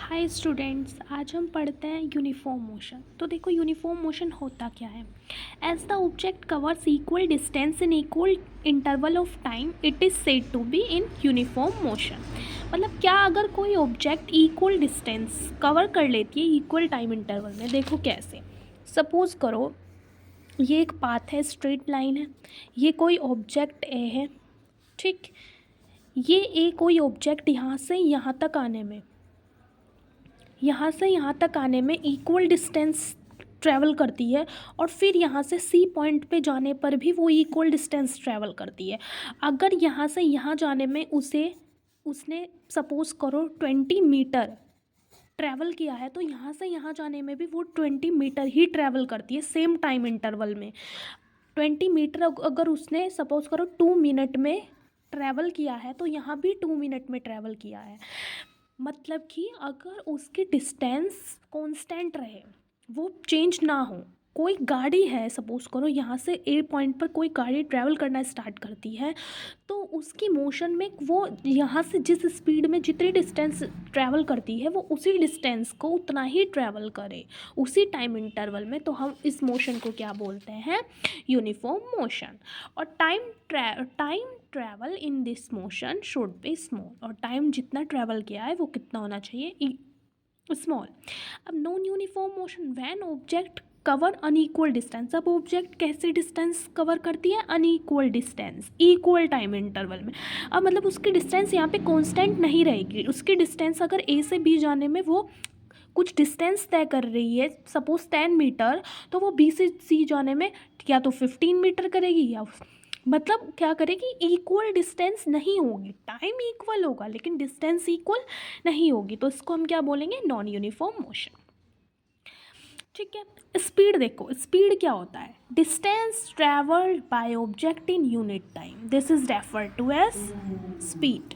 Hi students, आज हम पढ़ते हैं यूनिफॉर्म मोशन। तो देखो यूनिफॉर्म मोशन होता क्या है। As the object covers equal distance in equal interval of time it is said to be in uniform motion. मतलब क्या, अगर कोई ऑब्जेक्ट इक्वल डिस्टेंस कवर कर लेती है इक्वल टाइम इंटरवल में। देखो कैसे, सपोज करो ये एक पाथ है, स्ट्रेट लाइन है, ये कोई ऑब्जेक्ट ए है, ठीक। ये ए कोई ऑब्जेक्ट यहाँ से यहाँ तक आने में इक्वल डिस्टेंस ट्रैवल करती है, और फिर यहाँ से सी पॉइंट पे जाने पर भी वो इक्वल डिस्टेंस ट्रैवल करती है। अगर यहाँ से यहाँ जाने में उसने सपोज़ करो 20 मीटर ट्रैवल किया है, तो यहाँ से यहाँ जाने में भी वो 20 मीटर ही ट्रैवल करती है सेम टाइम इंटरवल में। 20 मीटर अगर उसने सपोज़ करो 2 मिनट में ट्रैवल किया है, तो यहाँ भी 2 मिनट में ट्रैवल किया है। मतलब कि अगर उसकी डिस्टेंस कांस्टेंट रहे, वो चेंज ना हो। कोई गाड़ी है, सपोज करो यहाँ से ए पॉइंट पर कोई गाड़ी ट्रैवल करना स्टार्ट करती है, तो उसकी मोशन में वो यहाँ से जिस स्पीड में जितनी डिस्टेंस ट्रैवल करती है, वो उसी डिस्टेंस को उतना ही ट्रैवल करे उसी टाइम इंटरवल में। तो हम इस मोशन को क्या बोलते हैं? Uniform motion. और time travel in this motion should be small. और टाइम जितना ट्रैवल किया है वो कितना होना चाहिए? स्मॉल। अब non uniform motion when object cover unequal distance. अब ऑब्जेक्ट कैसे डिस्टेंस कवर करती है? Unequal distance equal time interval में। अब मतलब उसकी डिस्टेंस यहाँ पे कांस्टेंट नहीं रहेगी। उसकी डिस्टेंस अगर ए से बी जाने में वो कुछ डिस्टेंस तय कर रही है, सपोज 10 मीटर, तो वो बी से सी जाने में या तो 15 मीटर करेगी, या मतलब क्या करेगी, इक्वल डिस्टेंस नहीं होगी। टाइम इक्वल होगा लेकिन डिस्टेंस इक्वल नहीं होगी। तो इसको हम क्या बोलेंगे? Non uniform motion. ठीक है। स्पीड देखो, स्पीड क्या होता है? Distance travelled by object in unit time, this is referred to as speed.